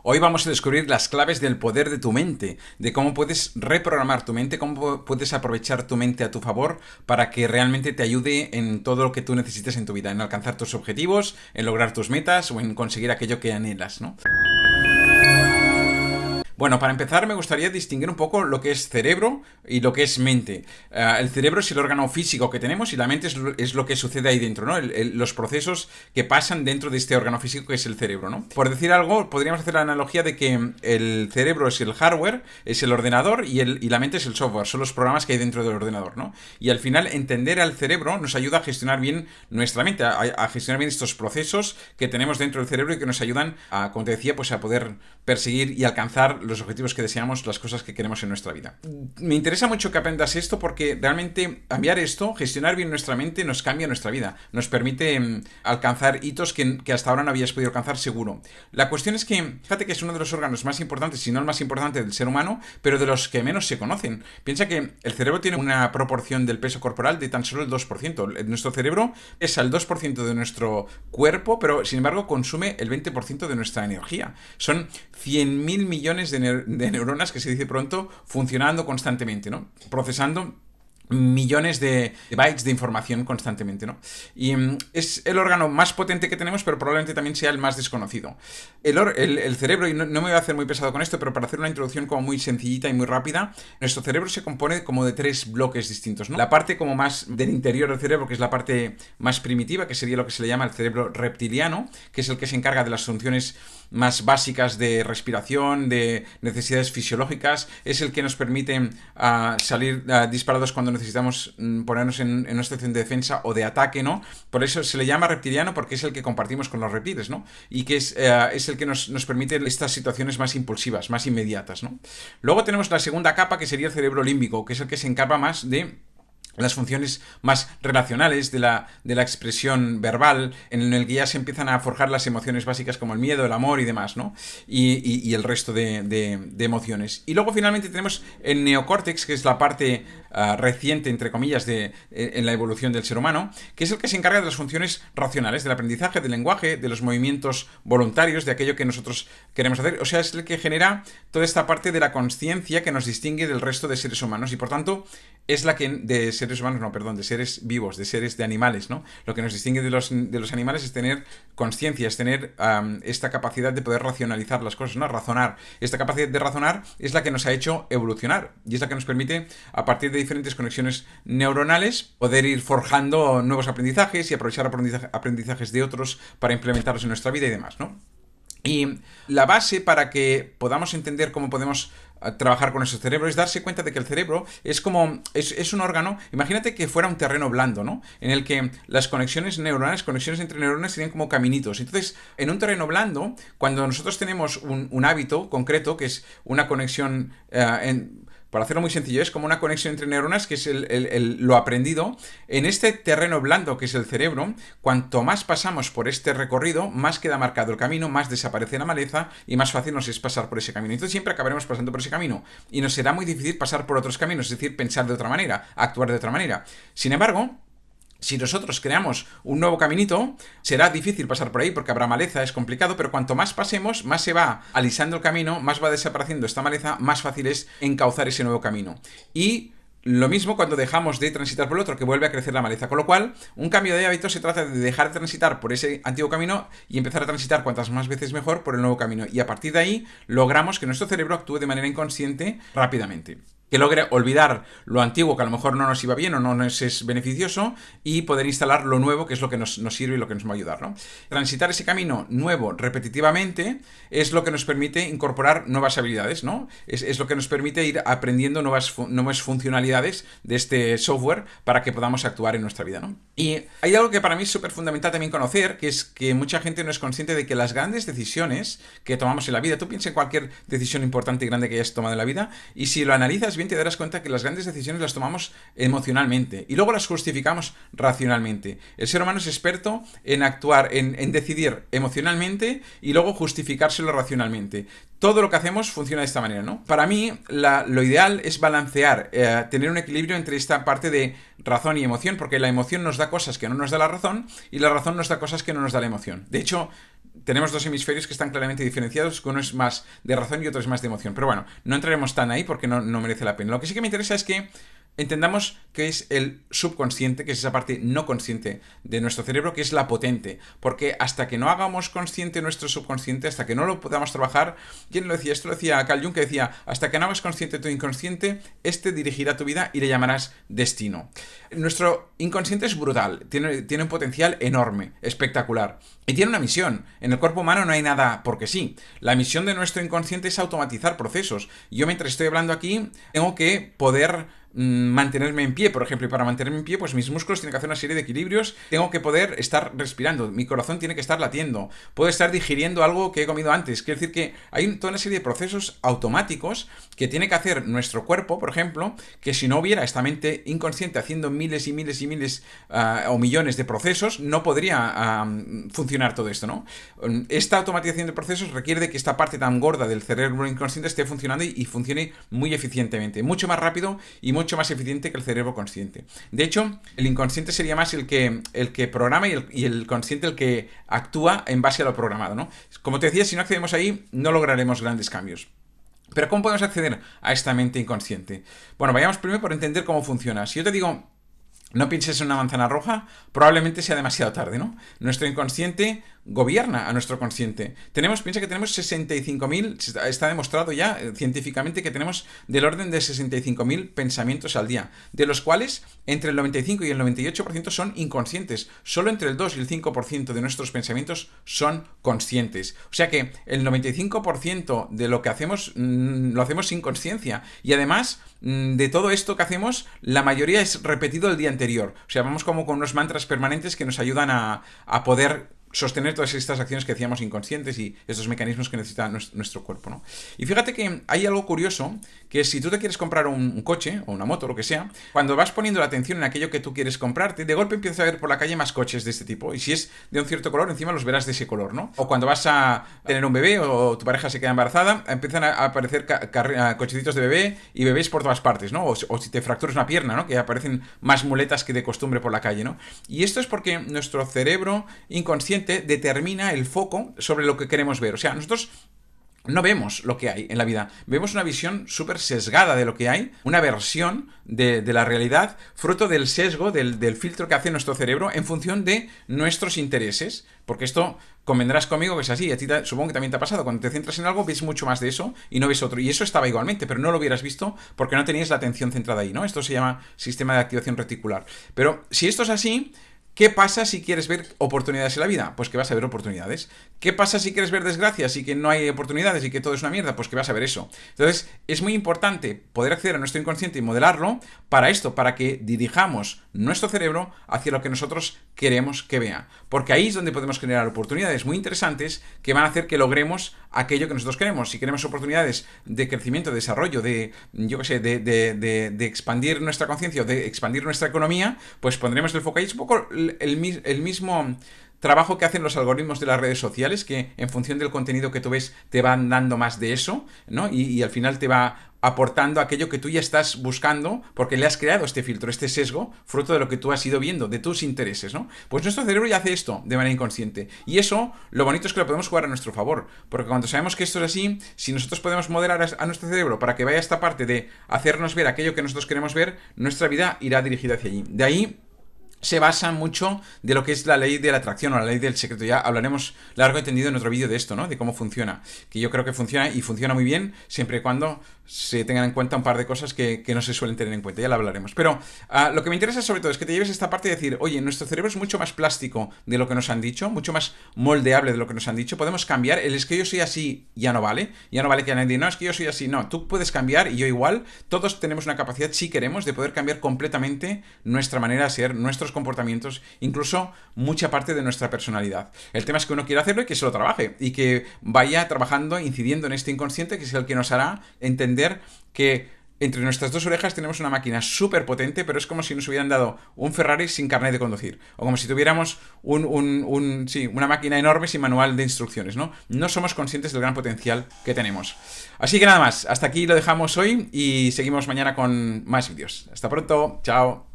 Hoy vamos a descubrir las claves del poder de tu mente, de cómo puedes reprogramar tu mente, cómo puedes aprovechar tu mente a tu favor para que realmente te ayude en todo lo que tú necesites en tu vida, en alcanzar tus objetivos, en lograr tus metas o en conseguir aquello que anhelas, ¿no? Bueno, para empezar me gustaría distinguir un poco lo que es cerebro y lo que es mente. El cerebro es el órgano físico que tenemos y la mente es lo que sucede ahí dentro, ¿no? Los procesos que pasan dentro de este órgano físico que es el cerebro, ¿no? Por decir algo, podríamos hacer la analogía de que el cerebro es el hardware, es el ordenador y la mente es el software, son los programas que hay dentro del ordenador, ¿no? Y al final entender al cerebro nos ayuda a gestionar bien nuestra mente, a gestionar bien estos procesos que tenemos dentro del cerebro y que nos ayudan a, como te decía, pues a poder perseguir y alcanzar los objetivos que deseamos, las cosas que queremos en nuestra vida. Me interesa mucho que aprendas esto porque realmente cambiar esto, gestionar bien nuestra mente, nos cambia nuestra vida. Nos permite alcanzar hitos que hasta ahora no habías podido alcanzar seguro. La cuestión es que, fíjate que es uno de los órganos más importantes, si no el más importante del ser humano, pero de los que menos se conocen. Piensa que el cerebro tiene una proporción del peso corporal de tan solo el 2%. Nuestro cerebro es el 2% de nuestro cuerpo, pero sin embargo consume el 20% de nuestra energía. Son 100.000 millones de neuronas, que se dice pronto, funcionando constantemente, ¿no? Procesando millones de bytes de información constantemente, ¿no? Y es el órgano más potente que tenemos, pero probablemente también sea el más desconocido. El cerebro, y no me voy a hacer muy pesado con esto, pero para hacer una introducción como muy sencillita y muy rápida, nuestro cerebro se compone como de tres bloques distintos, ¿no? La parte como más del interior del cerebro, que es la parte más primitiva, que sería lo que se le llama el cerebro reptiliano, que es el que se encarga de las funciones más básicas de respiración, de necesidades fisiológicas, es el que nos permite salir disparados cuando necesitamos ponernos en una situación de defensa o de ataque, ¿no? Por eso se le llama reptiliano, porque es el que compartimos con los reptiles, ¿no? Y que es el que nos permite estas situaciones más impulsivas, más inmediatas, ¿no? Luego tenemos la segunda capa, que sería el cerebro límbico, que es el que se encarga más de las funciones más relacionales de la expresión verbal, en el que ya se empiezan a forjar las emociones básicas como el miedo, el amor y demás, ¿no? Y el resto de emociones. Y luego finalmente tenemos el neocórtex, que es la parte reciente, entre comillas, en la evolución del ser humano, que es el que se encarga de las funciones racionales, del aprendizaje, del lenguaje, de los movimientos voluntarios, de aquello que nosotros queremos hacer. O sea, es el que genera toda esta parte de la consciencia que nos distingue del resto de seres humanos y por tanto es la que de seres humanos, no, perdón, de seres vivos, de seres de animales, ¿no? Lo que nos distingue de los animales es tener conciencia, es tener esta capacidad de poder racionalizar las cosas, ¿no? Razonar. Esta capacidad de razonar es la que nos ha hecho evolucionar y es la que nos permite, a partir de diferentes conexiones neuronales, poder ir forjando nuevos aprendizajes y aprovechar aprendizajes de otros para implementarlos en nuestra vida y demás, ¿no? Y la base para que podamos entender cómo podemos trabajar con nuestro cerebro es darse cuenta de que el cerebro es un órgano, imagínate que fuera un terreno blando, ¿no? En el que las conexiones neuronales, conexiones entre neuronas serían como caminitos. Entonces, en un terreno blando, cuando nosotros tenemos un hábito concreto, que es una conexión para hacerlo muy sencillo, es como una conexión entre neuronas, que es lo aprendido. En este terreno blando, que es el cerebro, cuanto más pasamos por este recorrido, más queda marcado el camino, más desaparece la maleza y más fácil nos es pasar por ese camino. Entonces siempre acabaremos pasando por ese camino y nos será muy difícil pasar por otros caminos, es decir, pensar de otra manera, actuar de otra manera. Sin embargo, si nosotros creamos un nuevo caminito, será difícil pasar por ahí porque habrá maleza, es complicado, pero cuanto más pasemos, más se va alisando el camino, más va desapareciendo esta maleza, más fácil es encauzar ese nuevo camino. Y lo mismo cuando dejamos de transitar por el otro, que vuelve a crecer la maleza. Con lo cual, un cambio de hábito se trata de dejar de transitar por ese antiguo camino y empezar a transitar cuantas más veces mejor por el nuevo camino. Y a partir de ahí, logramos que nuestro cerebro actúe de manera inconsciente rápidamente. Que logre olvidar lo antiguo que a lo mejor no nos iba bien o no nos es beneficioso y poder instalar lo nuevo, que es lo que nos sirve y lo que nos va a ayudar, ¿no? Transitar ese camino nuevo repetitivamente es lo que nos permite incorporar nuevas habilidades, ¿no? Es lo que nos permite ir aprendiendo nuevas funcionalidades de este software para que podamos actuar en nuestra vida, ¿no? Y hay algo que para mí es súper fundamental también conocer, que es que mucha gente no es consciente de que las grandes decisiones que tomamos en la vida, tú piensa en cualquier decisión importante y grande que hayas tomado en la vida, y si lo analizas bien te darás cuenta que las grandes decisiones las tomamos emocionalmente y luego las justificamos racionalmente. El ser humano es experto en actuar, en decidir emocionalmente y luego justificárselo racionalmente. Todo lo que hacemos funciona de esta manera, ¿no? Para mí, lo ideal es balancear, tener un equilibrio entre esta parte de razón y emoción, porque la emoción nos da cosas que no nos da la razón y la razón nos da cosas que no nos da la emoción. De hecho, tenemos dos hemisferios que están claramente diferenciados, que uno es más de razón y otro es más de emoción. Pero bueno, no entraremos tan ahí porque no merece la pena. Lo que sí que me interesa es que entendamos qué es el subconsciente, que es esa parte no consciente de nuestro cerebro, que es la potente. Porque hasta que no hagamos consciente nuestro subconsciente, hasta que no lo podamos trabajar, ¿quién lo decía? Esto lo decía Carl Jung, que decía, hasta que no hagas consciente tu inconsciente, este dirigirá tu vida y le llamarás destino. Nuestro inconsciente es brutal, tiene un potencial enorme, espectacular. Y tiene una misión. En el cuerpo humano no hay nada porque sí. La misión de nuestro inconsciente es automatizar procesos. Yo mientras estoy hablando aquí, tengo que poder mantenerme en pie, por ejemplo, y para mantenerme en pie, pues mis músculos tienen que hacer una serie de equilibrios, tengo que poder estar respirando, mi corazón tiene que estar latiendo, puedo estar digiriendo algo que he comido antes, quiere decir que hay toda una serie de procesos automáticos que tiene que hacer nuestro cuerpo, por ejemplo, que si no hubiera esta mente inconsciente haciendo miles y miles y miles o millones de procesos, no podría funcionar todo esto, ¿no? Esta automatización de procesos requiere de que esta parte tan gorda del cerebro inconsciente esté funcionando y funcione muy eficientemente, mucho más rápido y mucho más eficiente que el cerebro consciente. De hecho, el inconsciente sería más el que programa y el consciente el que actúa en base a lo programado, ¿no? Como te decía, si no accedemos ahí, no lograremos grandes cambios. Pero ¿cómo podemos acceder a esta mente inconsciente? Bueno, vayamos primero por entender cómo funciona. Si yo te digo, no pienses en una manzana roja, probablemente sea demasiado tarde, ¿no? Nuestro inconsciente gobierna a nuestro consciente. Piensa que tenemos 65.000, está demostrado ya científicamente que tenemos del orden de 65.000 pensamientos al día, de los cuales entre el 95 y el 98% son inconscientes. Solo entre el 2 y el 5% de nuestros pensamientos son conscientes. O sea que el 95% de lo que hacemos lo hacemos sin conciencia. Y además, de todo esto que hacemos, la mayoría es repetido el día anterior. O sea, vamos como con unos mantras permanentes que nos ayudan a poder sostener todas estas acciones que decíamos inconscientes y estos mecanismos que necesita nuestro cuerpo, ¿no? Y fíjate que hay algo curioso, que si tú te quieres comprar un coche o una moto, lo que sea, cuando vas poniendo la atención en aquello que tú quieres comprarte, de golpe empiezas a ver por la calle más coches de este tipo. Y si es de un cierto color, encima los verás de ese color, ¿no? O cuando vas a tener un bebé o tu pareja se queda embarazada, empiezan a aparecer cochecitos de bebé y bebés por todas partes, ¿no? O si te fracturas una pierna, ¿no? Que aparecen más muletas que de costumbre por la calle, ¿no? Y esto es porque nuestro cerebro inconsciente determina el foco sobre lo que queremos ver. O sea, nosotros no vemos lo que hay en la vida, vemos una visión súper sesgada de lo que hay, una versión de la realidad, fruto del sesgo, del filtro que hace nuestro cerebro en función de nuestros intereses, porque esto convendrás conmigo que es así, a ti supongo que también te ha pasado, cuando te centras en algo ves mucho más de eso y no ves otro, y eso estaba igualmente, pero no lo hubieras visto porque no tenías la atención centrada ahí, ¿no? Esto se llama sistema de activación reticular. Pero si esto es así, ¿qué pasa si quieres ver oportunidades en la vida? Pues que vas a ver oportunidades. ¿Qué pasa si quieres ver desgracias y que no hay oportunidades y que todo es una mierda? Pues que vas a ver eso. Entonces, es muy importante poder acceder a nuestro inconsciente y modelarlo para esto, para que dirijamos nuestro cerebro hacia lo que nosotros queremos que vea. Porque ahí es donde podemos generar oportunidades muy interesantes que van a hacer que logremos aquello que nosotros queremos. Si queremos oportunidades de crecimiento, de desarrollo, de expandir nuestra conciencia o de expandir nuestra economía, pues pondremos el foco ahí. Es un poco el mismo trabajo que hacen los algoritmos de las redes sociales, que en función del contenido que tú ves te van dando más de eso, ¿no? Y al final te va aportando aquello que tú ya estás buscando porque le has creado este filtro, este sesgo, fruto de lo que tú has ido viendo, de tus intereses, ¿no? Pues nuestro cerebro ya hace esto de manera inconsciente. Y eso, lo bonito es que lo podemos jugar a nuestro favor, porque cuando sabemos que esto es así, si nosotros podemos modelar a nuestro cerebro para que vaya esta parte de hacernos ver aquello que nosotros queremos ver, nuestra vida irá dirigida hacia allí. De ahí se basa mucho de lo que es la ley de la atracción o la ley del secreto. Ya hablaremos largo y tendido en otro vídeo de esto, ¿no? De cómo funciona. Que yo creo que funciona y funciona muy bien siempre y cuando se tengan en cuenta un par de cosas que no se suelen tener en cuenta. Ya lo hablaremos. Pero lo que me interesa sobre todo es que te lleves esta parte de decir, oye, nuestro cerebro es mucho más plástico de lo que nos han dicho, mucho más moldeable de lo que nos han dicho. Podemos cambiar. El es que yo soy así ya no vale. Ya no vale que nadie, no, es que yo soy así. No, tú puedes cambiar y yo igual. Todos tenemos una capacidad, si queremos, de poder cambiar completamente nuestra manera de ser, nuestros comportamientos, incluso mucha parte de nuestra personalidad. El tema es que uno quiere hacerlo y que se lo trabaje y que vaya trabajando, incidiendo en este inconsciente, que es el que nos hará entender que entre nuestras dos orejas tenemos una máquina súper potente, pero es como si nos hubieran dado un Ferrari sin carnet de conducir, o como si tuviéramos una máquina enorme sin manual de instrucciones, ¿no? No somos conscientes del gran potencial que tenemos. Así que nada más, hasta aquí lo dejamos hoy y seguimos mañana con más vídeos. Hasta pronto, chao.